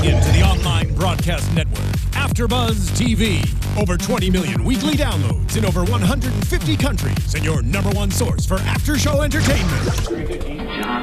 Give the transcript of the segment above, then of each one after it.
Tuning in to the online broadcast network, AFTERBUZZ TV. Over 20 million weekly downloads in over 150 countries, and your number one source for after-show entertainment.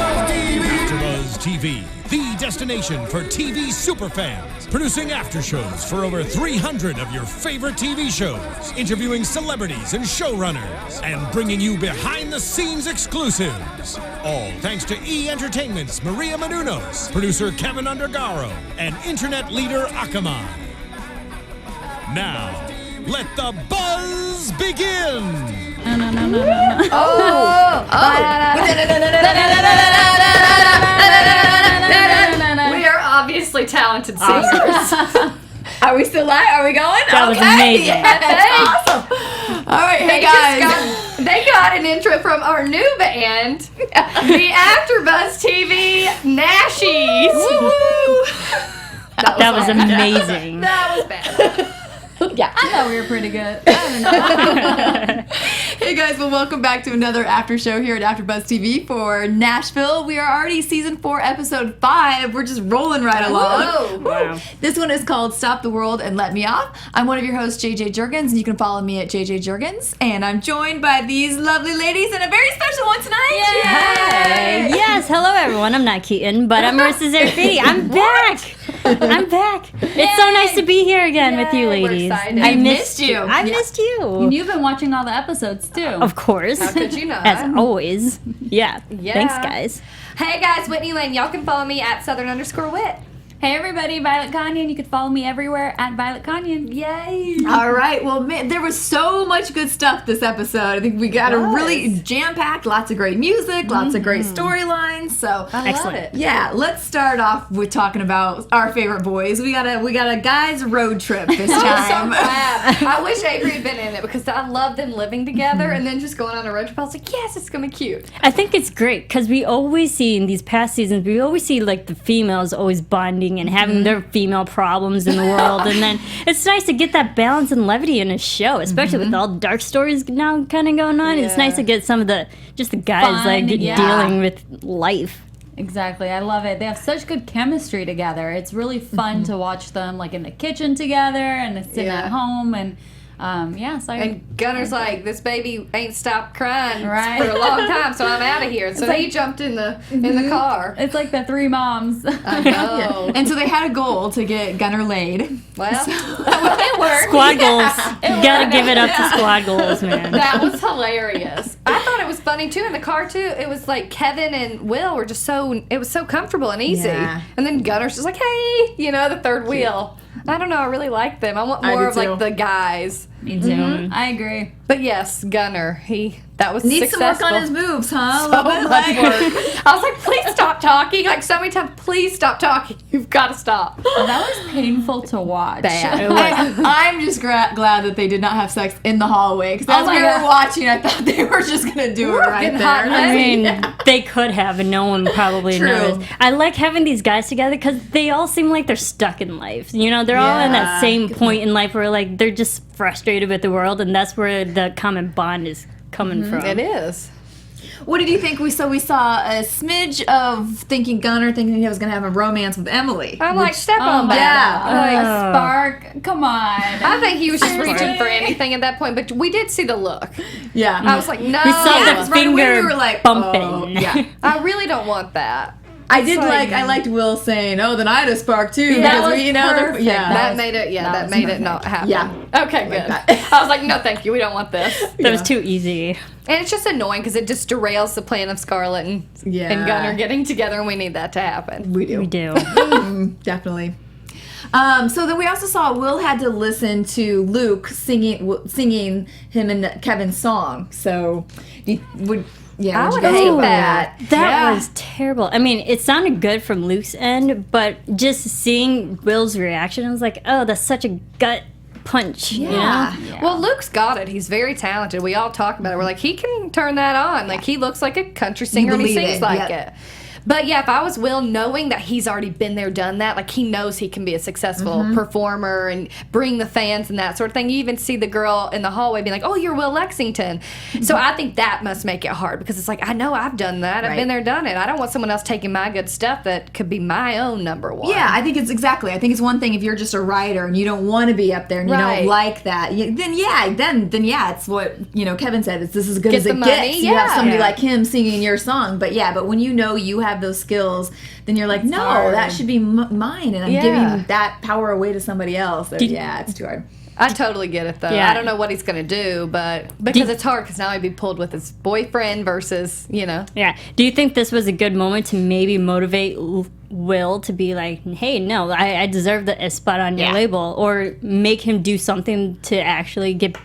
AFTERBUZZ TV, the destination for TV superfans. Producing aftershows for over 300 of your favorite TV shows. Interviewing celebrities and showrunners. And bringing you behind-the-scenes exclusives. All thanks to E! Entertainment's Maria Menounos, producer Kevin Undergaro, and internet leader Akamai. Now, let the buzz begin! We are obviously talented singers. Are we still live? Are we going? That was amazing. That's awesome. All right, hey guys. They got an intro from our new band, the AFTERBUZZ TV Nashies. That was amazing. That was bad. Yeah, I thought we were pretty good. I don't know. Hey guys, well, welcome back to another after show here at AFTERBUZZ TV for Nashville. We are already season 4, episode 5. We're just rolling right along. Whoa. Wow. This one is called Stop the World and Let Me Off. I'm one of your hosts, JJ Jurgens, and you can follow me at JJ Jurgens. And I'm joined by these lovely ladies and a very special one tonight. Hi. Yes, hello everyone. I'm not Keaton, but I'm Marisa Serafini. I'm back. I'm back. It's so nice to be here again with you We're ladies. excited. I We missed missed you. I missed you. And you've been watching all the episodes too. Of course. How could you not? As always. Yeah. Yeah. Thanks, guys. Hey guys, Whitney Lane. Y'all can follow me at Southern_Wit. Hey everybody, Violet Kanian. You can follow me everywhere at Violet Kanian. Yay. All right. Well, man, there was so much good stuff this episode. I think we got a really jam-packed, lots of great music, lots of great storylines. So I love Excellent. it. yeah, let's start off with talking about our favorite boys. We got a guys road trip this I'm so time. glad. I wish Avery had been in it because I love them living together and then just going on a road trip. I was like, yes, it's gonna be cute. I think it's great because we always see in these past seasons, we always see like the females always bonding and having their female problems in the world. And then it's nice to get that balance and levity in a show, especially with all the dark stories now kind of going on. It's nice to get some of the guys Fun, like yeah. dealing with life. Exactly. I love it. They have such good chemistry together. It's really fun to watch them like in the kitchen together and sitting Yeah. at home and so And Gunner's like, this baby ain't stopped crying Right. for a long time, so I'm out of here. So he jumped in the car. it's like the three moms. I know. And so they had a goal to get Gunner laid. Well, it worked. Squad goals. You gotta give it up to squad goals, man. That was hilarious. I thought it was funny too in the car too. It was like Kevin and Will were just it was so comfortable and easy. Yeah. And then Gunner's just like, hey, the third wheel. I don't know. I really like them. I want more do of like too. the guys. Me too. I agree. But yes, Gunner, that was Needs successful. some work on his moves, huh? So A little bit, much like- work. I was like, please stop talking. Like so many times, please stop talking. You've got to stop. That was painful to watch. Bad. I'm just glad that they did not have sex in the hallway because as Oh my we God. were watching, I thought they were just gonna do it right getting there. hot and I mean, they could have, and no one probably True. noticed. I like having these guys together because they all seem like they're stuck in life. They're all in that Yeah. same point in life where like they're just frustrated with the world, and that's where the common bond is coming from. It is. What did you think? We saw a smidge of Gunner thinking he was gonna have a romance with Emily. I'm like, step Oh on my back. God. Like, Spark, come on. I think he was just reaching for anything at that point, but we did see the look. Yeah, I was like, no. We saw Yeah, the 'cause right away finger we were like, bumping. oh, yeah. I really don't want that. I did like- I liked Will saying, "Oh, then I had a spark too." That because was we, perfect. yeah. That made it, that was made it not happen. Yeah. Okay, good. that. I was like, no, thank you. We don't want this. That was too easy. And it's just annoying because it just derails the plan of Scarlett and Gunner getting together, and we need that to happen. We do. We do. Definitely. So then we also saw Will had to listen to Luke singing him and Kevin's song. So you would. Yeah, I what'd would you guys hate think about that. That Yeah. was terrible. I mean, it sounded good from Luke's end, but just seeing Will's reaction, I was like, oh, that's such a gut punch. Yeah. Well, Luke's got it. He's very talented. We all talk about it. We're like, he can turn that on. Like, he looks like a country singer and he believe sings it. like Yep. it. But yeah, if I was Will, knowing that he's already been there, done that, like he knows he can be a successful performer and bring the fans and that sort of thing. You even see the girl in the hallway being like, "Oh, you're Will Lexington." So I think that must make it hard because it's like, I know I've done that. I've been there, done it. I don't want someone else taking my good stuff that could be my own number one. Yeah, I think it's one thing if you're just a writer and you don't want to be up there and you don't like that. Then it's what Kevin said. It's this as good as it gets. You have somebody like him singing your song, but when you know you have those skills, then you're like, no, that should be mine, and I'm giving that power away to somebody else. So, it's too hard. I totally get it, though. Yeah. I don't know what he's going to do, but because it's hard because now he'd be pulled with his boyfriend versus, Yeah. Do you think this was a good moment to maybe motivate Will to be like, hey, no, I deserve a spot on your label, or make him do something to actually get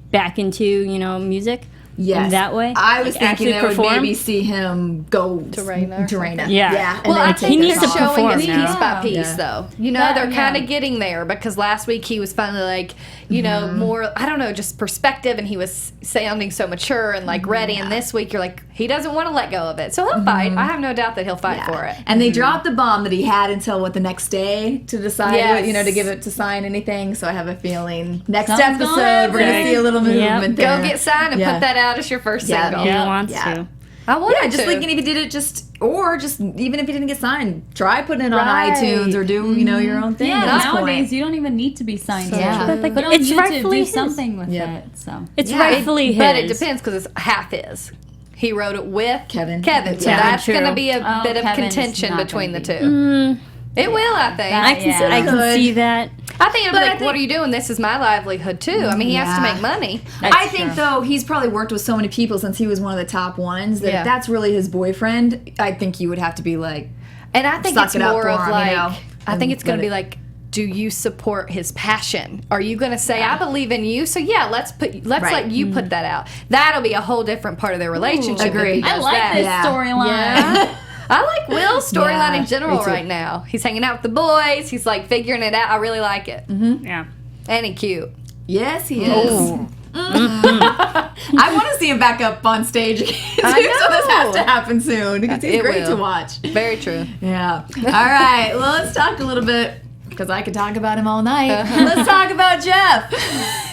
back into, music? Yes. In that way? I was thinking that would maybe see him go to Rayna. Yeah. Well, I think he needs to showing perform it piece by piece, though. They're kind of getting there because last week he was finally like, more, I don't know, just perspective, and he was sounding so mature and like ready. And this week you're like, he doesn't want to let go of it. So he'll fight. I have no doubt that he'll fight for it. And they dropped the bomb that he had until the next day to decide what, to give it to sign anything. So I have a feeling next episode we're going to see a little movement there. Go get signed and put that out as your first single. He wants to. I want just to. thinking if he did it even if he didn't get signed, try putting it on iTunes or do, your own thing. Yeah, nowadays you don't even need to be signed. Put on it's YouTube, rightfully do his. something with it. So it's rightfully his. But it depends because it's half his. He wrote it with Kevin. So that's going to be a bit of Kevin's contention between the two. It will, I think. I can see that. I think it'll be like, what are you doing? This is my livelihood, too. I mean, he has to make money. I think, though, he's probably worked with so many people since he was one of the top ones that if that's really his boyfriend, I think you would have to be like, and I think it's more of like, I think it's going to be like, do you support his passion? Are you going to say, I believe in you? So let's let you put that out. That'll be a whole different part of their relationship. Agreed. I like this storyline. Yeah. I like Will's storyline in general right now. He's hanging out with the boys. He's like figuring it out. I really like it. Yeah. And he's cute. Yes, he is. I want to see him back up on stage again, too, so this has to happen soon because he's great to watch. Very true. Yeah. All right. Well, let's talk a little bit because I could talk about him all night. Let's talk about Jeff.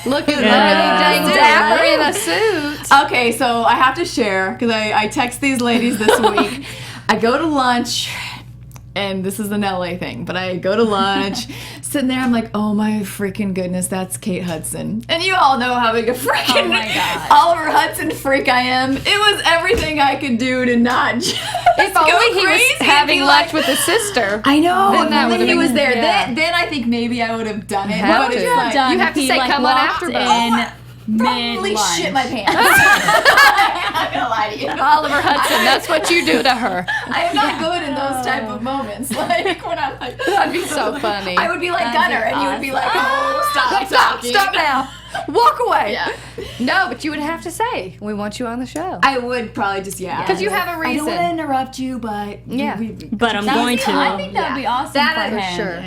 Look at Dang Dapper in a suit. Okay, so I have to share because I text these ladies this week. I go to lunch, and this is an LA thing, but I go to lunch, sitting there, I'm like, oh my freaking goodness, that's Kate Hudson. And you all know how big a freaking Oliver Hudson freak I am. It was everything I could do to not just if only he was having lunch with his sister. I know. Then he was there. Then I think maybe I would have done it. But you have to say, come on AFTERBUZZ. Probably shit my pants. I'm not gonna lie to you. Oliver Hudson, that's what you do to her. I am not good in those type of moments. Like when I'm like, that'd be so funny. I would be like Gunner, and you would be like, oh, stop now. Walk away. Yeah. No, but you would have to say, we want you on the show. I would probably just, because you have a reason. I don't want to interrupt you, but... But I'm going to. I think that would be awesome for him. Sure.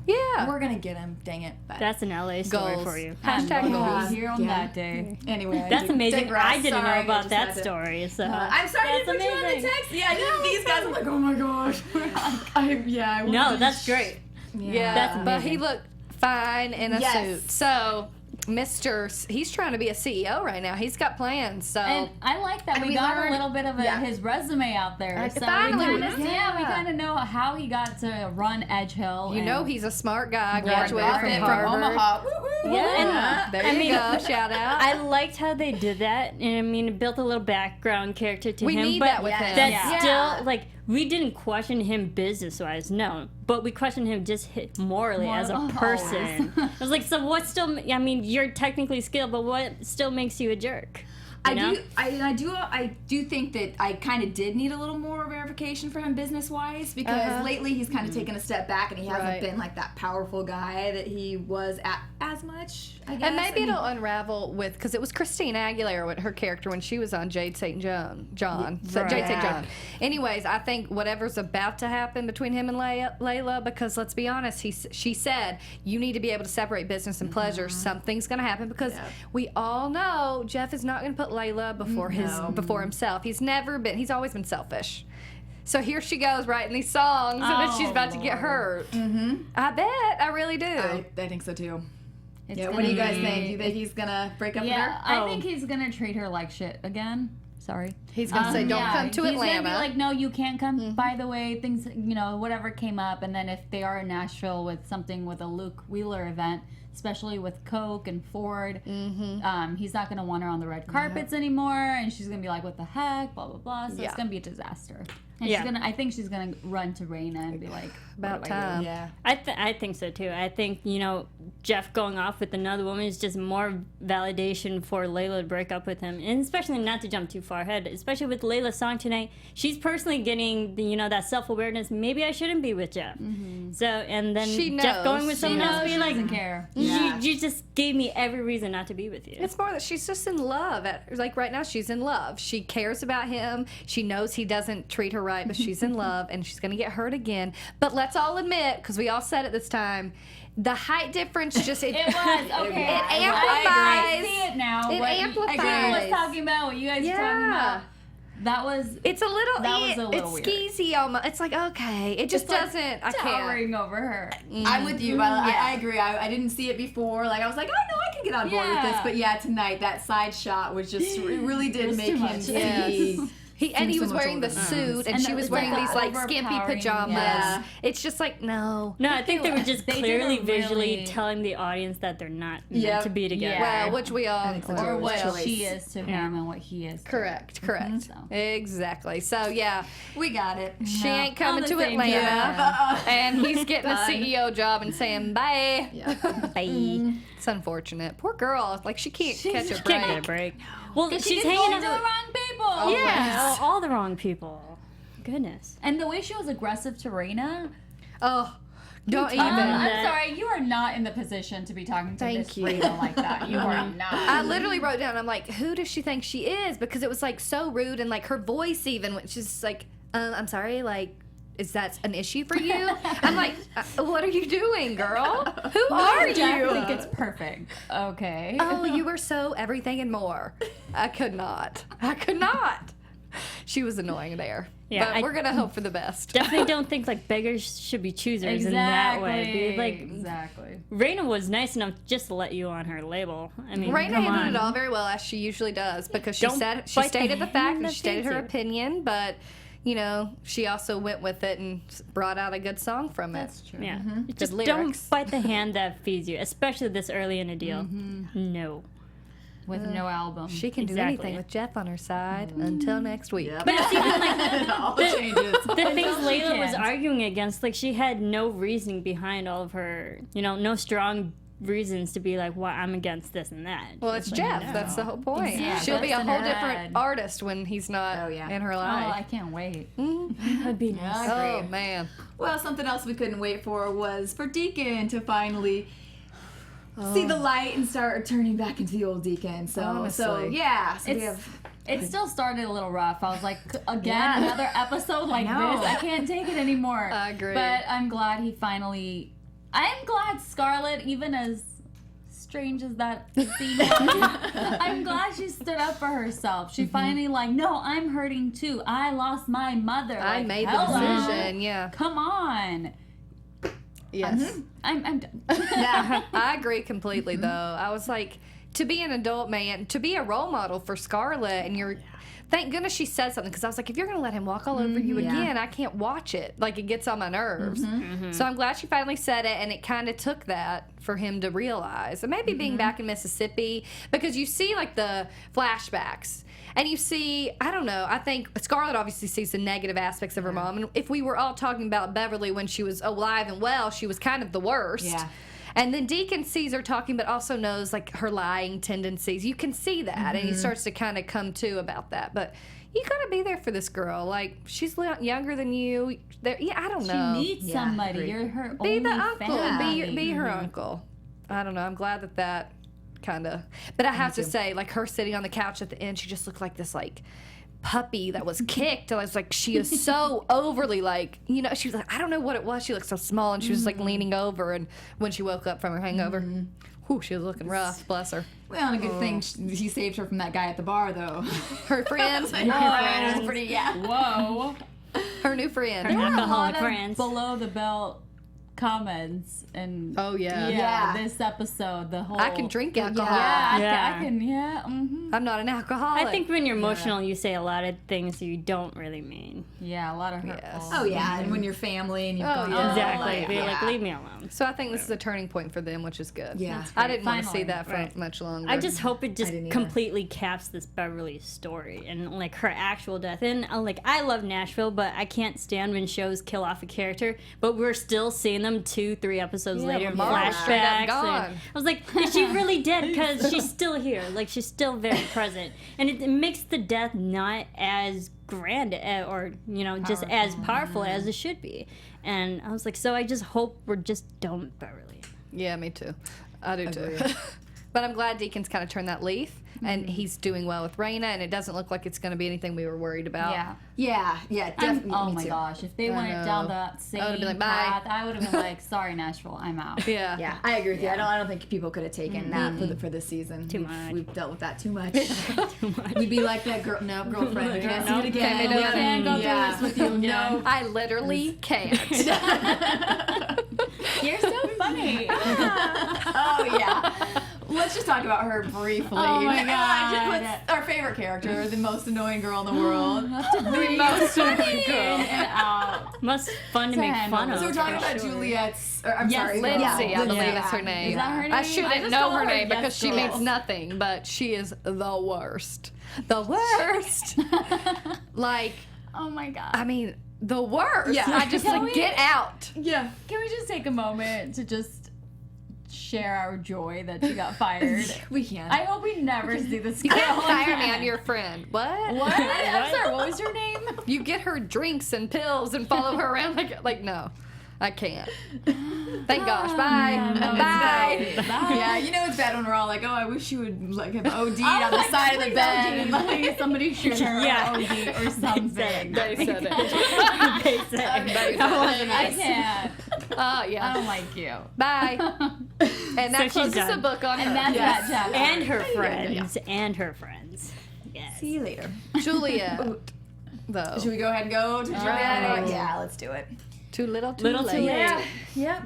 Yeah. We're going to get him, dang it. But that's an LA story for you. Hashtag goals. Here on that day. Anyway. That's amazing. I didn't know about that story. So I'm sorry to put you on the text. Yeah, these guys are like, oh my gosh. No, that's great. Yeah, but he looked fine in a suit. So... he's trying to be a CEO right now. He's got plans. So and I like that we got a little bit of his resume out there. So finally, we kind of know how he got to run Edge Hill. You know, he's a smart guy. Graduated from Harvard. Omaha. Yeah, there you go. Shout out. I liked how they did that, and I mean, it built a little background character to him. We need but that with him. That's still like. We didn't question him business-wise, no. But we questioned him just morally as a person. I was like, so what still... I mean, you're technically skilled, but what still makes you a jerk? I do think that I kind of did need a little more verification for him business-wise because lately he's kind of taken a step back and he hasn't been like that powerful guy that he was as much, I guess. And maybe it'll unravel with, because it was Christina Aguilera with her character when she was on Jade St. John. Jade St. John. Anyways, I think whatever's about to happen between him and Layla, because let's be honest, she said, you need to be able to separate business and pleasure. Something's going to happen because we all know Jeff is not going to put Layla before himself. He's always been selfish. So here she goes writing these songs, and then she's about to get hurt. I bet. I really do. I think so too. It's Yeah, what gonna do you guys be- think? Do you think he's gonna break up with her? Yeah, I think he's gonna treat her like shit again. Sorry. He's going to say, don't come to he's Atlanta. Gonna be like, no, you can't come. By the way, things, whatever came up. And then if they are in Nashville with something with a Luke Wheeler event, especially with Coke and Ford, he's not going to want her on the red carpets anymore. And she's going to be like, what the heck, blah, blah, blah. So it's going to be a disaster. And I think she's going to run to Rayna and be like, about time. Yeah. I think so too. I think, Jeff going off with another woman is just more validation for Layla to break up with him. And especially not to jump too far ahead, especially with Layla's song tonight. She's personally getting, that self-awareness. Maybe I shouldn't be with Jeff. So, and then She knows. Jeff going with someone else she being like, doesn't care. you just gave me every reason not to be with you. It's more that she's just in love. Like right now, she's in love. She cares about him. She knows he doesn't treat her right, but she's in love, and she's going to get hurt again. But let's all admit, because we all said it this time, the height difference just It was, okay. It I amplifies. see it now. It what amplifies. I was talking about, what you guys are talking about. That was... It's a little. That was a little it's weird. skeezy almost. It's like okay, it just It's like doesn't. I can't. towering over her. I'm with you, Violet. I agree. I didn't see it before. Like I was like, oh no, I can get on board with this. But yeah, tonight that side shot was just it really did make too him much. see. And he so was much wearing the older. suit, and And she was it's wearing like these the like skimpy overpowering- pajamas. Yeah. It's just like no. No, I think they were just They did clearly a visually really- telling the audience that they're not Yep. meant to be together. Yeah. Well, which we all think so, too. Or what Choice. she is to him and what he is to Correct. So. Exactly. So yeah, We got it. she ain't coming On to the same Atlanta, and he's getting a CEO job and saying bye. Bye. It's unfortunate. Poor girl. Like she can't catch a Can't get a break. break. Well, She she's gets hanging going to the out. wrong people. Yeah, all the wrong people. Goodness. And the way she was aggressive to Rayna. Oh, don't even. I'm sorry, you are not in the position to be talking to Thank this you. Rayna like that. You are not. I literally wrote down, I'm like, who does she think she is? Because it was like so rude, and like her voice even, which is like, I'm sorry, like, is that an issue for you? I'm like, what are you doing, girl? Who are I you? think it's perfect. Okay. Oh, you were so everything and more. I could not. She was annoying there. Yeah, but we're gonna hope for the best. Definitely don't think like beggars should be choosers in that way. Like Exactly. Rayna was nice enough just to let you on her label. I mean, Rayna come handled on. it all very well, as she usually does, because she Don't said she bite the stated the fact hand and that she stated feeds her you. opinion, but she also went with it and brought out a good song from it. That's true. Yeah, Good just lyrics. don't bite the hand that feeds you, especially this early in a deal. No. With no album. She can do Exactly. anything with Jeff on her side until next week. Yep. But it's even like All the changes. the things all she Layla was can. arguing against, like she had no reasoning behind all of her, no strong reasons to be like, well, I'm against this and that. Well, it's Jeff. That's the whole point. Exactly. She'll be a That's in whole her different head. artist when he's not in her Oh, life. I can't wait. That'd be nice. Oh, man. Well, something else we couldn't wait for was for Deacon to finally see the light and start turning back into the old Deacon. So Honestly. yeah. So we It's- have. It still started a little rough. I was like, again, Yeah. another episode like know. this. I can't take it anymore. I agree. But I'm glad he finally. I'm glad Scarlett, even as strange as that scene was, I'm glad she stood up for herself. She finally no, I'm hurting too. I lost my mother. I Like, made the hello. decision, yeah. Come on. Yes. I'm done. Yeah. I agree completely, though. I was like, to be an adult man, to be a role model for Scarlett, and you're. Thank goodness she said something, because I was like, if you're going to let him walk all over you again, I can't watch it. Like, it gets on my nerves. So I'm glad she finally said it, and it kind of took that for him to realize. And maybe being back in Mississippi, because you see, like, the flashbacks. And you see, I don't know, I think Scarlett obviously sees the negative aspects of her mom. And if we were all talking about Beverly when she was alive and well, she was kind of the worst. Yeah. And then Deacon sees her talking, but also knows like her lying tendencies. You can see that, and he starts to kind of come to about that. But you gotta be there for this girl. Like, she's younger than you. I don't know. She needs somebody. agreed. You're her Be only the uncle. family. Be her uncle. I don't know. I'm glad that kind of. But I have to say, like her sitting on the couch at the end, she just looked like this like puppy that was kicked. I was like, she is so overly like, she was like, I don't know what it was. She looked so small, and she was like leaning over, and when she woke up from her hangover, whew, she was looking rough. Bless her. Well, a good thing he saved her from that guy at the bar, though. Her friend. Her friend was pretty, Whoa. Her new friend. There were a lot alcoholic of friends. below the belt comments and Yeah. this episode, the whole I can drink alcohol. I Yeah. can I'm not an alcoholic. I think when you're emotional, you say a lot of things you don't really mean. a lot of hurtful. Yes. Oh yeah, and when you're family and you've gone yeah. Exactly. like, Be yeah. like, leave me alone. So I think this is a turning point for them, which is good. Yeah. That's I didn't want to see Finally. that for Right. much longer. I just hope it just didn't either. completely caps this Beverly story and like her actual death. And like I love Nashville, but I can't stand when shows kill off a character. But we're still seeing them 2-3 episodes later in Mara's straight up flashbacks. gone. And I was like, is she really dead? Because she's still here. Like she's still very present, and it makes the death not as grand or just as powerful as it should be. And I was like, so I just hope we're just done with Beverly. Yeah, me too. I do too. But I'm glad Deacon's kind of turned that leaf, and he's doing well with Rayna, and it doesn't look like it's going to be anything we were worried about. Yeah. Yeah, And, definitely. oh me my too. gosh, if they went know. down that same I would've been like, bye. path, I would have been like, sorry, Nashville, I'm out. Yeah. Yeah, I agree with you. I don't think people could have taken that for this season. Too much. We've dealt with that too much. We'd be like that girl. No, girlfriend. We can't see it again. Can't We do it. can't go through this with you. No. I literally can't. You're so funny. Oh yeah. Let's just talk about her briefly. Oh my God. What's our favorite character? The most annoying girl in the world. The most funny girl and out. Most fun to make fun of. So we're talking for about sure. Juliette's. Or, I'm Yes, sorry, Lindsay, yeah, I believe Lindsay. is her name. Is that her name? I I shouldn't just know call her her name Yes because she Girl. means nothing, but she is the worst. The worst. Like, Oh my God. I mean, the worst. Yeah. I just Can like, we- get out. Yeah. Can we just take a moment to just share our joy that she got fired? We can. I hope we never see this You girl can't fire me again. on your friend. What? What? I'm sorry, what was your name? You get her drinks and pills and follow her around like no. I can't. Thank gosh. Bye. Bye. Yeah, you know it's bad when we're all like, oh, I wish you would like have OD'd on the side of the bed. And, like, Somebody should Yeah. OD or something. They said it. They said. They That said wasn't I us. can't. I I don't like you. Bye. And that So she's closes done. the book on And her. that's Yes. that chapter. And her friends. And her friends. Yes. See you later. Juliet. Though. Should we go ahead and go to Juliet? Oh. Yeah, let's do it. Too little, too Little too late. late. Yep.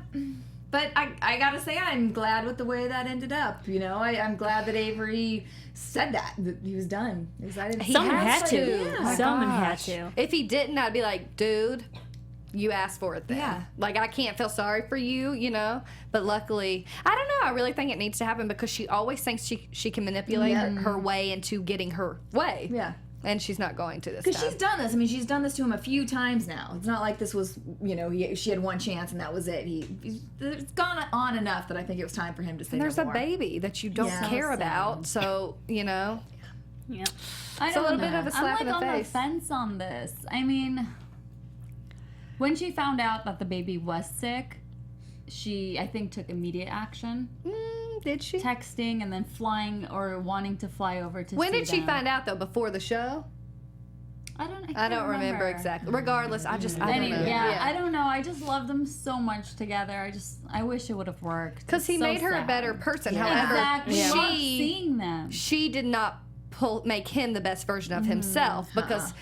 But I gotta say, I'm glad with the way that ended up. You know, I'm glad that Avery said that he was done. Because I didn't. Someone has had to. to. Oh my Someone had gosh. to. If he didn't, I'd be like, dude, you asked for it then. Yeah. Like, I can't feel sorry for you, you know? But luckily, I don't know. I really think it needs to happen because she always thinks she can manipulate her way into getting her way. Yeah. And she's not going to this Because time. she's done this. I mean, she's done this to him a few times now. It's not like this was, you know, she had one chance and that was it. It's gone on enough that I think it was time for him to say And there's no a more. baby that you don't Yeah. care So about. So, you know. Yeah. I It's a don't little know. bit of a slap I'm in like the on face. the fence on this. I mean, when she found out that the baby was sick, she, I think, took immediate action. Did she? Texting and then flying or wanting to fly over to When see did she them. find out, though? Before the show? I I don't remember exactly. Regardless, I don't Anyway, know. yeah, I don't know. I just love them so much together. I wish it would have worked. Because he It's so made her a sad. better person. Yeah. However, Exactly. she Love seeing them. she did not make him the best version of himself because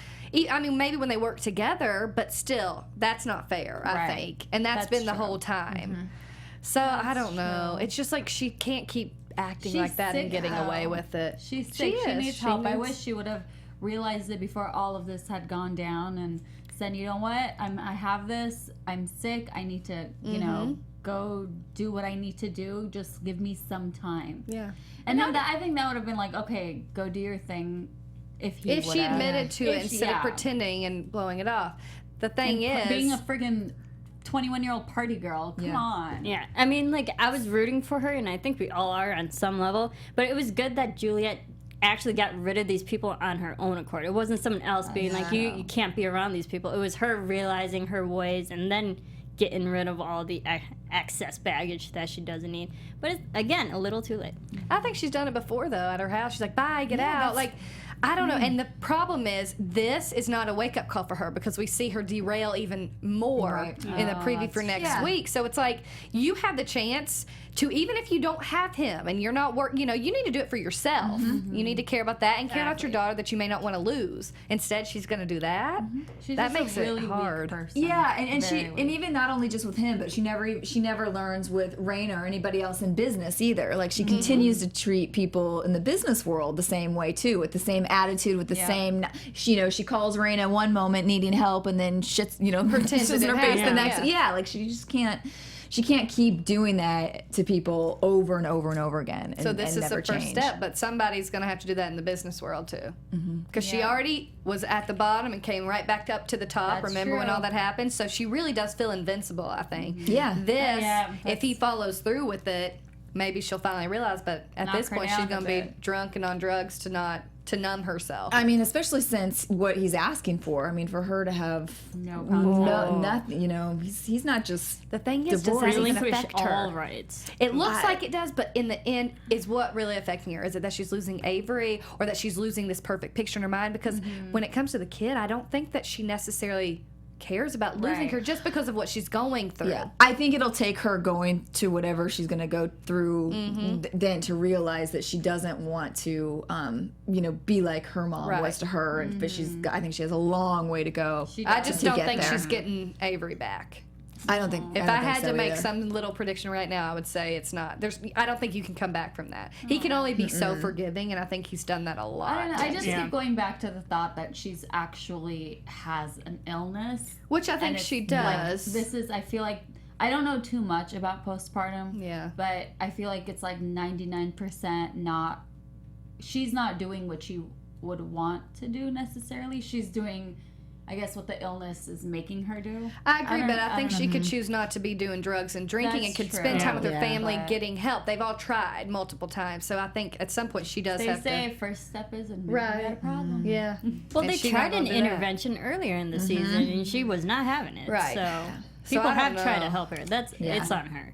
I mean maybe when they work together, but still that's not fair. I Right. think, and that's That's been the true. whole time. So I don't know. It's just like she can't keep acting She's like that and sick, getting though. away with it. She's sick. She is. needs help. I wish she would have realized it before all of this had gone down and said, you know what, I have this. I'm sick. I need to, you know, go do what I need to do. Just give me some time. Yeah. And then I think that would have been like, okay, go do your thing. If he If she would've. admitted to it If she- instead yeah. of pretending and blowing it off. The thing is, being a friggin' 21-year-old party girl. Come on. Yeah, I mean, like, I was rooting for her, and I think we all are on some level, but it was good that Juliet actually got rid of these people on her own accord. It wasn't someone else being like, you can't be around these people. It was her realizing her ways and then getting rid of all the excess baggage that she doesn't need. But it's, again, a little too late. I think she's done it before, though, at her house. She's like, bye, get out. Like, I don't know. And the problem is, this is not a wake-up call for her because we see her derail even more in the preview for next week. So it's like, you have the chance to, even if you don't have him and you're not you need to do it for yourself. You need to care about that and care about your daughter that you may not want to lose. Instead, she's going to do that. That makes it hard. Yeah, and she and even not only just with him, but she never learns with Rayna or anybody else in business either. Like, she continues to treat people in the business world the same way too, with the same attitude, with the same. She calls Rayna one moment needing help and then shits pretends in her face the next. Yeah, like she just can't. She can't keep doing that to people over and over and over again. And, so this and is never the first change. step, but somebody's going to have to do that in the business world too. Because she already was at the bottom and came right back up to the top. That's Remember when true. all that happened? So she really does feel invincible, I think. Yeah. If he follows through with it, maybe she'll finally realize. But at Knock this her point, down she's a going to be bit. drunk and on drugs to numb herself. I mean, especially since what he's asking for. I mean, for her to have No nothing. He's not just The thing is, does divorced. that even Relinquish affect her? all rights. It looks like it does, but in the end, is what really affecting her? Is it that she's losing Avery or that she's losing this perfect picture in her mind? Because when it comes to the kid, I don't think that she necessarily cares about losing her just because of what she's going through. Yeah, I think it'll take her going to whatever she's going to go through then to realize that she doesn't want to, be like her mom was to her. And but I think she has a long way to go. I just to don't get think there. she's getting Avery back. I don't think. If I had to make some little prediction right now, I would say it's not. I don't think you can come back from that. He can only be so forgiving, and I think he's done that a lot. I don't know. I just keep going back to the thought that she's actually has an illness, Which I think and it's she does. I feel like I don't know too much about postpartum. Yeah. But I feel like it's like 99% not. She's not doing what she would want to do necessarily. She's doing, I guess, what the illness is making her do. I agree, but I think she could choose not to be doing drugs and drinking That's and could true. spend time with her Yeah. family But- getting help. They've all tried multiple times, so I think at some point she does They have say to. first step is a Right. a problem. Yeah. Well, And they she's tried not an gonna do that. intervention earlier in the season, and she was not having it. Right. So So people I don't have tried know. to help her. It's on her.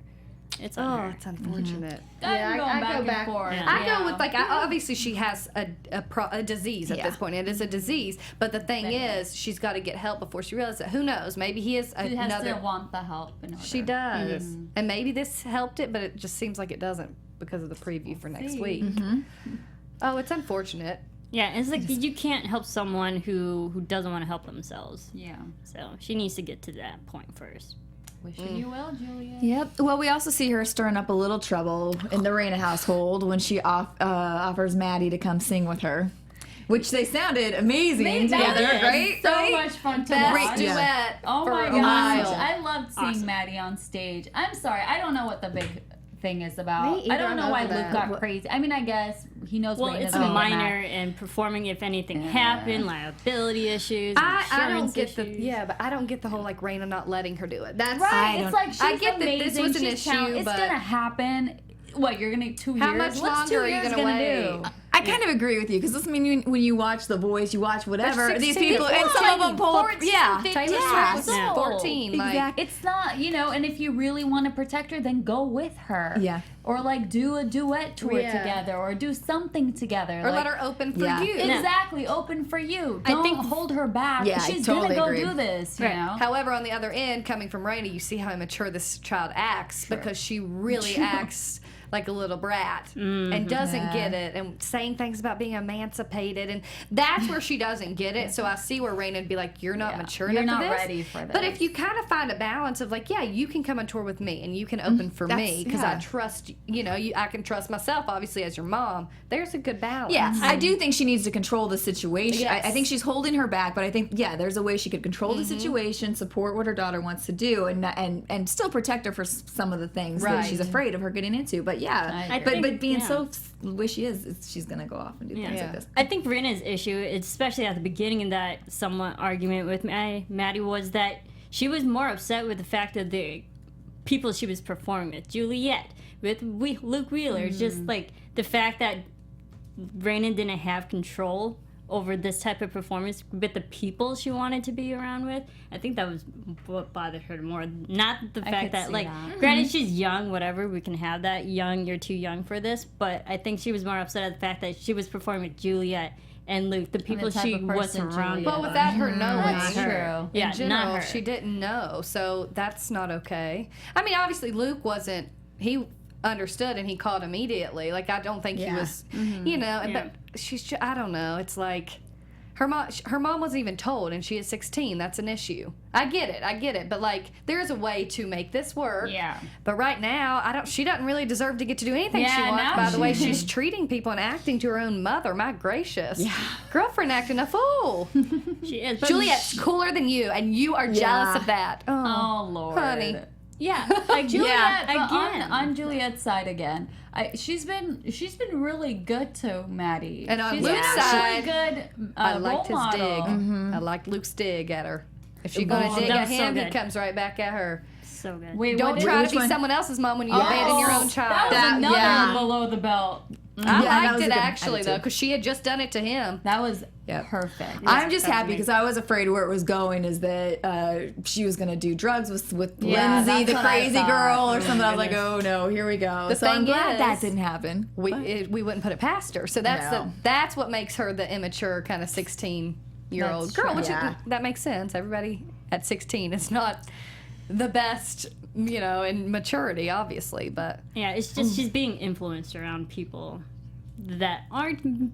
It's on Oh, her. it's unfortunate. I'm going I back go and back. forth. Yeah. I go with obviously she has a disease at this point. It is a disease, but the thing is, she's got to get help before she realizes it. Who knows? Maybe he is She has another. to want the help. In order. She does, and maybe this helped it, but it just seems like it doesn't because of the preview for next week. Oh, it's unfortunate. Yeah, it's like you can't help someone who doesn't want to help themselves. Yeah. So she needs to get to that point first. Wishing you well, Julia. Yep. Well, we also see her stirring up a little trouble in the Rayna household when she offers Maddie to come sing with her, which they sounded amazing together, right? So Right? much fun to Best watch. duet. Oh for my a gosh. while. I loved seeing Awesome. Maddie on stage. I'm sorry, I don't know what the big thing is about. Me either, I don't know I'm why over Luke that. got crazy. I mean, I guess he knows Well, Rayna's it's a gonna get minor mad. and performing if anything happened, liability issues, I don't insurance get issues. but I don't get the whole like Rayna not letting her do it. That's Right, it's like she's I get that amazing. this was an she's talented. issue, It's but gonna happen. What, you're gonna 2 years? How much What's longer 2 are you years gonna wait? do? I kind of agree with you because this mean when you watch The Voice, you watch whatever They're these 16, people, and some of them pull up. 14, Yeah, 15 Taylor yeah. Swift was Yeah. 14. Like, Exactly. It's not, and if you really want to protect her, then go with her. Yeah. Or like do a duet tour Yeah. together or do something together. or like, let her open for Yeah. you. Exactly, open for you. Don't think- hold her back. Yeah, I She's totally gonna go agree. do this, you Right. know? However, on the other end, coming from Rayna, you see how immature this child acts because she really acts like a little brat and doesn't get it and saying things about being emancipated. And that's where she doesn't get it. So I see where Rayna would be like, you're not mature You're enough not for this. ready for But this. if you kind of find a balance of like, yeah, you can come on tour with me and you can open for me because I trust, I can trust myself, obviously, as your mom. There's a good balance. Yeah, I do think she needs to control the situation. Yes. I think she's holding her back, but I think there's a way she could control the situation, support what her daughter wants to do, and still protect her for some of the things that Right. she's afraid of her getting into. But I but being yeah. so the way she is she's gonna go off and do things like this. I think Rayna's issue, especially at the beginning of that somewhat argument with Maddie, was that she was more upset with the fact that the people she was performing with, Juliette, with Luke Wheeler, just like the fact that Rayna didn't have control over this type of performance with the people she wanted to be around with. I think that was what bothered her more. Not the fact that, like, granted, she's young, whatever, we can have that. Young, you're too young for this. But I think she was more upset at the fact that she was performing with Juliet and Luke, the people she was around. But without her knowing. That's true. In general, she didn't know. So that's not okay. I mean, obviously, Luke wasn't, he understood and he called immediately. Like, I don't think he was, you know, but she's just, I don't know. It's like her mom wasn't even told, and she is 16. That's an issue. I get it. But, like, there's a way to make this work. Yeah. But right now, she doesn't really deserve to get to do anything she wants by the way she's treating people and acting to her own mother. My gracious. Yeah. Girlfriend acting a fool. She is. Juliet's cooler than you, and you are jealous of that. Oh, Lord. Honey. Yeah, like Juliet. Again, on Juliet's side again, she's been really good to Maddie. And on she's Luke's side, really good. I liked his model. dig. I liked Luke's dig at her. If she's gonna dig at him, he comes right back at her. So good. Wait, Don't try to be someone else's mom when you abandon your own child. That was another below the belt. I liked it actually though, because she had just done it to him. That was perfect. I'm just happy because I was afraid where it was going is that she was going to do drugs with Lindsay, the crazy girl, or something. I was like, oh no, here we go. So I'm glad that didn't happen. We wouldn't put it past her. So that's what makes her the immature kind of 16-year-old girl. Which that makes sense. Everybody at 16 is not the best, you know, in maturity, obviously, but yeah, it's just she's being influenced around people that aren't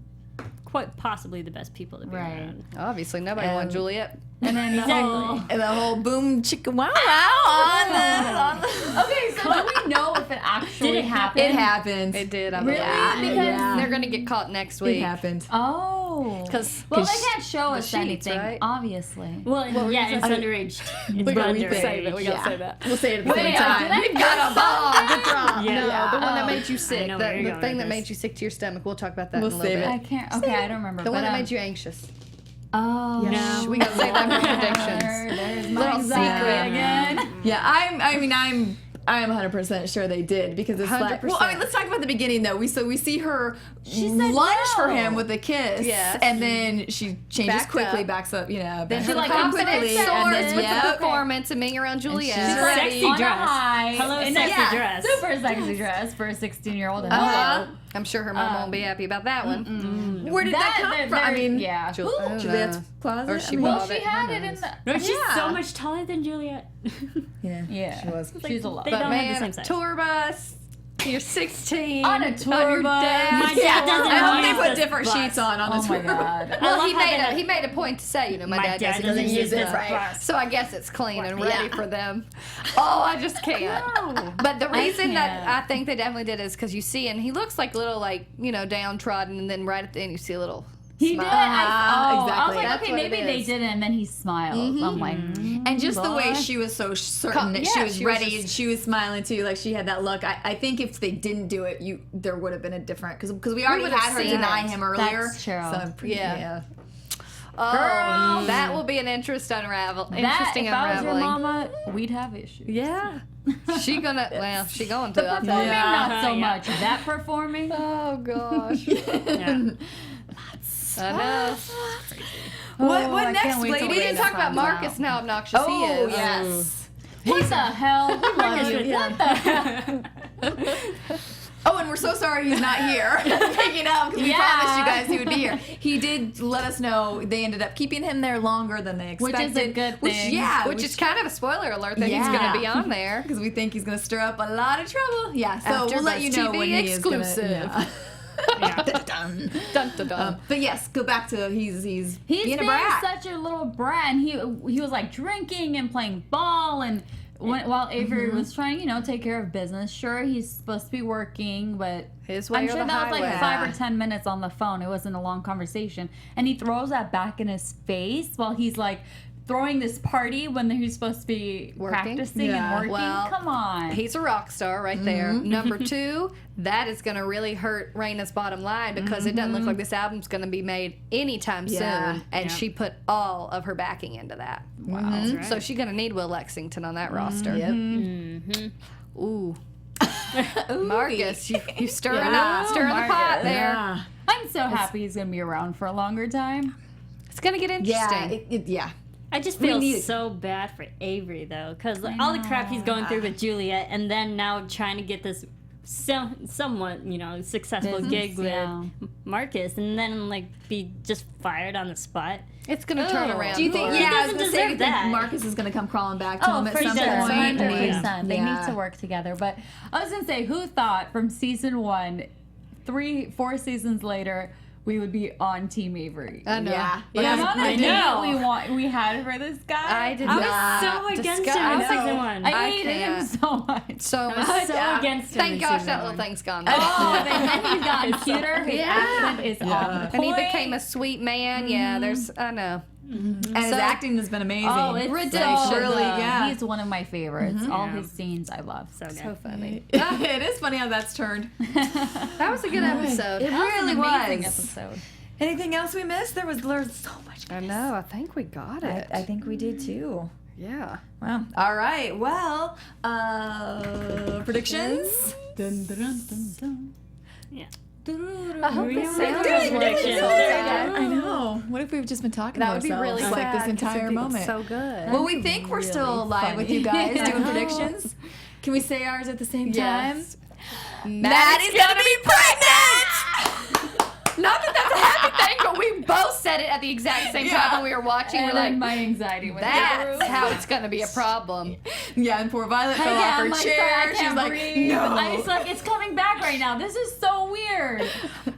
quite possibly the best people to be around. Obviously, nobody wants Juliet. And then the whole boom chicka wow wow on the Okay, so do we know if it actually happened? It happened. It did. I Really? because they're gonna get caught next week. It happened. Oh, Because well, they can't show us sheets, anything, right? obviously. Well, yeah, it's underage. It's we gotta underage. say that. We gotta say that. We'll say it at the same time. We've got a bomb to drop. Yeah. No, the one that made you sick. know where you're The going thing with that this. made you sick to your stomach. We'll talk about that We'll in a little save bit. it. I can't. Okay, I don't remember. The one but, that made you anxious. Oh, No. We gotta say that for predictions. There's Little my secret. again. Yeah, I'm 100% sure they did because it's like. 100%. Well, I mean, let's talk about the beginning though. We see her said lunge for no. him with a kiss, Yes. and then she changes quickly, up. backs up, Then she like confidence soars with yep. the performance and being around Juliet. she's Like, Sexy on a dress. high, Hello, in sexy a dress. super sexy dress for a 16-year-old. I'm sure her mom won't be happy about that one. Where did that come from? I mean, yeah. Juliet's closet. Or she Well, bought she it. had it in the. No, she's Yeah. so much taller than Juliet. Yeah, she was. She's a lot. They But don't have the man, same size. tour bus. You're 16 On a tour your bus. dad's My dad doesn't I hope use they put this different bus. sheets on Oh the my tour. god. Well, love he how they he made a point to say, you know, my dad doesn't use it, it. right. So I guess it's clean and ready for them. Oh, I just can't. But the reason that can't. I think they definitely did is because you see, and he looks like a little, like, you know, downtrodden, and then right at the end you see a little He smile. did. I was exactly. like, That's okay, what it maybe they is. didn't, and then he smiled. I'm like, And just the way she was so certain that she yeah, was she was ready just- and she was smiling too, like she had that look. I think if they didn't do it, there would have been a different because we already would've had her seen deny it. him earlier. That's true. So I'm pretty, Yeah. Oh, that will be an interesting if I was your unraveling. mama, we'd have issues. Yeah. She going to Performing, I'll tell you. not so Yeah. much. That performing, Oh, gosh. Yeah. I know. What I next, can't wait till lady? We didn't Rayna talk about finds Marcus out. and how obnoxious he Oh is. yes. what the hell? We love you. What the? Oh, and we're so sorry he's not here picking up because we Yeah. promised you guys he would be here. He did let us know they ended up keeping him there longer than they Which expected. is a good thing. Which is kind of a spoiler alert that he's Yeah. going to be on there. because we think he's going to stir up a lot of trouble. Yeah, so we'll let you AfterBuzz know TV when he exclusive. is going to. Dun, dun, dun. But yes, go back to he's He's being a being brat. such a little brat. And he was like drinking and playing ball and while Avery was trying, take care of business. Sure, he's supposed to be working, but His way I'm or sure the that was like highway. 5 or 10 minutes on the phone. It wasn't a long conversation, and he throws that back in his face while he's like throwing this party when he's supposed to be practicing Yeah. and working. Well, Come on. He's a rock star right there. Number 2, that is going to really hurt Rayna's bottom line because it doesn't look like this album's going to be made anytime Yeah. soon. And she put all of her backing into that. Wow. So she's going to need Will Lexington on that roster. Yep. Ooh. Marcus, you stirring the pot there. Yeah. I'm so happy he's gonna be around for a longer time. It's gonna get interesting. Yeah. I just feel so bad for Avery though, because all the crap he's going through with Juliet, and then now trying to get this somewhat, successful gig with Marcus, and then be just fired on the spot. It's gonna turn around. Do you think? He I was doesn't gonna say, deserve that. Marcus is gonna come crawling back to him at for some sure. point. 100%. They need to work together. But I was gonna say, who thought from season 1, 4 seasons later, we would be on Team Avery? I know. Yeah. But Yeah, I'm on I a know. date we had for this guy. I did I not. was so against discuss- him in I know. season 1. I hate him can't. so much. So I was much. so against him. Thank in gosh season that 1. little thing's gone. Oh, then he's gotten cuter. His Yeah. accent is on point. And he became a sweet man. Yeah, I know. And his acting has been amazing. Oh, it's Redemption. so Really, good. yeah. He's one of my favorites. All Yeah. his scenes I love. So good. So funny. it is funny how that's turned. That was a good episode. It That was really an amazing was. episode. Anything else we missed? There's so much. I know. I think we got it. I think we did too. Yeah. Wow. All right. Well, predictions. Dun, dun, dun, dun, dun. Yeah. I hope We this have sounds good really predictions. good. I know. What if we've just been talking That to would be ourselves really like sad, this 'cause entire it'd be moment? So good. Well, we think we're still live with you guys doing predictions. Can we say ours at the same time? Yes. Maddie's gonna be pregnant. Not that that's a happy thing, but we both said it at the exact same time when we were watching. And We're then like, my anxiety went that's through. how it's gonna be a problem. Yeah, and poor Violet fell Yeah, off her I'm like, chair. sorry, I She's can't like, breathe. no. It's like, it's coming back right now. This is so weird.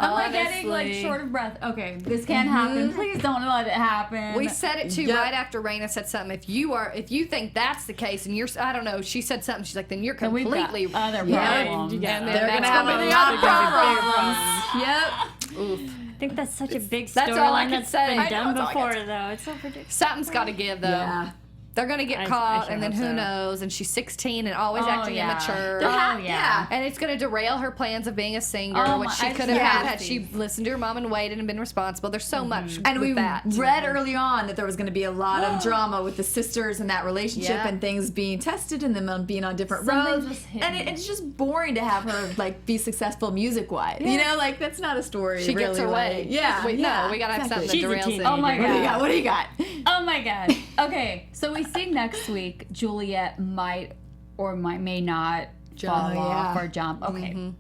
I'm like getting Honestly. short of breath. Okay, this can't happen. Please don't let it happen. We said it too Yep. right after Rayna said something. If you think that's the case, and you're, I don't know, she said something. She's like, then you're Then we've got completely. other Yeah, problems. you got And it. then They're gonna that's have gonna a be lot other of problems. Yep. I think that's such a big That's all I storyline can that's say. been I know, done that's all I before, can though. It's so predictable. Something's got to give, though. Yeah. They're gonna get I caught, sure and then hope who so. knows? And she's 16 and always Oh, acting yeah. immature. Yeah. And it's going to derail her plans of being a singer, Oh, which my- she I could just have love had she these. listened to her mom and waited and been responsible. There's so much And with we that. read early on that there was going to be a lot of drama with the sisters and that relationship Yeah. and things being tested and them being on different Something roads. just hit And me. it's just boring to have her be successful music wise. You know, that's not a story. She really, gets her way. Yeah. We yeah, gotta have exactly. something She's that a derails teenager. it. Oh my What do you god. got? What do you got? Oh my god. Okay, so we see next week Juliet might or may not fall off or jump. Okay,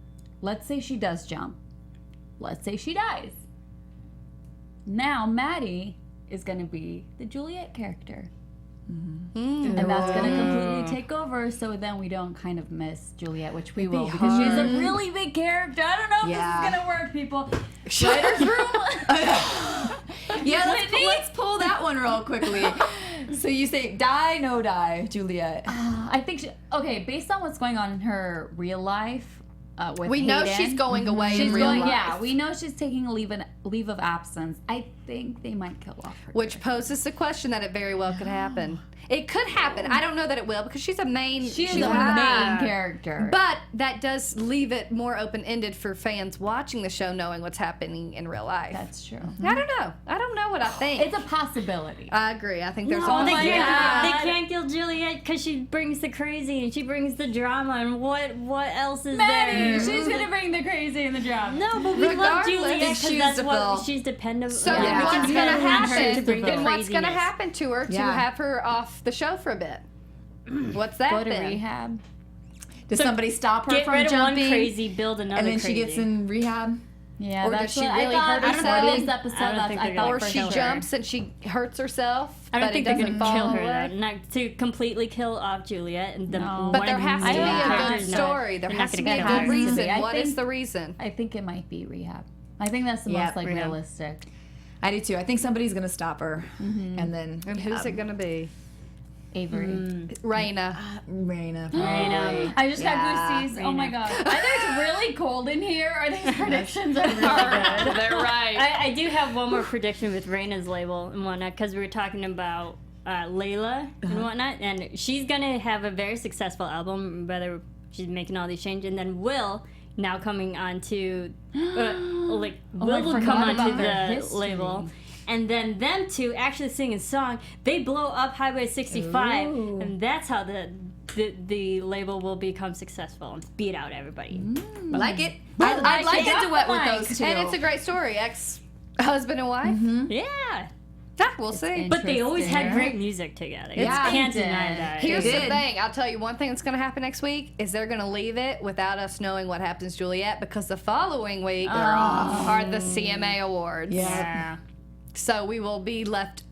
let's say she does jump. Let's say she dies. Now Maddie is going to be the Juliet character. And that's going to completely take over, so then we don't kind of miss Juliet, which we will, because she's a really big character. I don't know if Yeah. this is going to work, people. Writer's room. Yeah, Whitney? let's pull that one real quickly. So you say die, no die, Juliet. I think okay, based on what's going on in her real life with We know Hayden, she's going away she's in real going. life. Yeah, we know she's taking a leave of absence. I think they might kill off her. Which poses the question that it very well could happen. It could happen. I don't know that it will because she's a main. She's she's the one of the main character. But that does leave it more open-ended for fans watching the show knowing what's happening in real life. That's true. I don't know. I don't know what I think. It's a possibility. I agree. I think there's No, a They my can't, God. they can't kill Juliet because she brings the crazy and she brings the drama, and what else is Maddie, there? she's gonna bring the crazy and the drama. No, but we love Regardless, Juliet because she's that's the what bill. she's dependent. So yeah, then we what's can going to depend on her happen? to bring the Then what's going to craziness. happen to her to Yeah. have her off the show for a bit? What's that Go to then? rehab. Does So somebody stop her Get from rid of jumping? one crazy, build another and then crazy. she gets in rehab? Yeah, Or that's does she what really I thought. hurt I don't know herself? this episode. I don't That's think I they're thought gonna Or for she sure. jumps and she hurts herself. I don't but think it they're doesn't gonna kill fall her. away? Not to completely kill off Juliet and the. No. But there has to be Yeah. a good story. There has to be a kill good her. reason. I What is think- the reason? I think it might be rehab. I think that's the Yeah, most rehab. realistic. I do too. I think somebody's going to stop her. And then And who's it going to be? Avery. Rayna. Rayna. know. I just Yeah, got goosies. Oh my Rayna. god. Either it's really cold in here or these predictions are really good. They're right. I do have one more prediction with Rayna's label and whatnot because we were talking about Layla and whatnot, and she's gonna have a very successful album, whether she's making all these changes, and then Will now coming onto Will I will forgot come about onto their the history. label. And then them two actually sing a song. They blow up Highway 65, Ooh. and that's how the label will become successful and beat out everybody. Like it. I'd like a duet with those two. And it's a great story. Ex-husband and wife. Yeah. We'll see. But they always had great music together. Yeah, Can't they deny did. that. Here's They the did. thing. I'll tell you one thing that's going to happen next week is they're going to leave it without us knowing what happens to Juliet because the following week are the CMA Awards. Yeah. So we will be left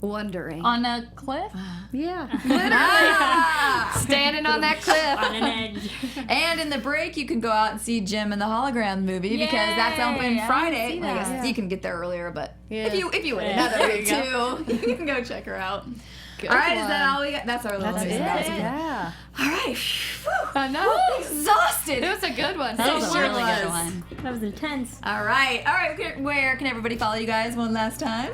wondering. On a cliff? Yeah. Ah! Standing on that cliff. On an edge. And in the break, you can go out and see Jim in the hologram movie because that's Yay! open I Friday. see Well, I guess that. you can get there earlier, but Yeah. if you wait Yeah. another There week you too, you can go check her out. Good All right, is one. that all we got? That's our little That's news. it. Yeah. All right. Whew. I know. Exhausted. It was a good one. That was It a sure really good was. one. That was intense. All right. Where can everybody follow you guys one last time?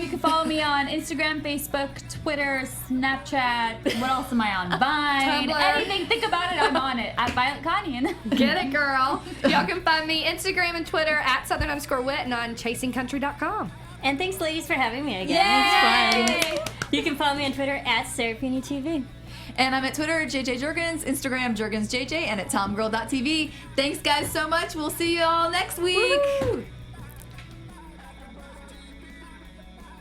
You can follow me on Instagram, Facebook, Twitter, Snapchat. What else am I on? Vine. Tumblr. Anything. Think about it. I'm on it. At Violet Kanian. Get it, girl. Y'all can find me Instagram and Twitter at Southern_Wit and on chasingcountry.com. And thanks, ladies, for having me again. Yay! It's fun. You can follow me on Twitter at Serafini TV. And I'm at Twitter at JJ Jurgens, Instagram JurgensJJ, and at TomGirl.tv. Thanks, guys, so much. We'll see you all next week. Woo!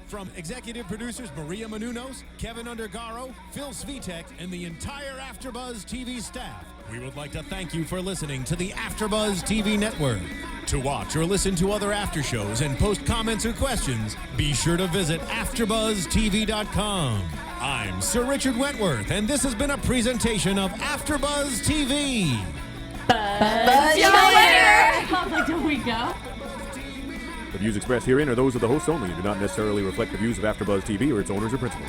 From executive producers Maria Menounos, Kevin Undergaro, Phil Svitek, and the entire AfterBuzz TV staff, we would like to thank you for listening to the AfterBuzz TV network. To watch or listen to other after shows and post comments or questions, be sure to visit AfterBuzzTV.com. I'm Sir Richard Wentworth, and this has been a presentation of AfterBuzz TV. Buzz you later. Conflict a week ago. The views expressed herein are those of the hosts only and do not necessarily reflect the views of AfterBuzz TV or its owners or principals.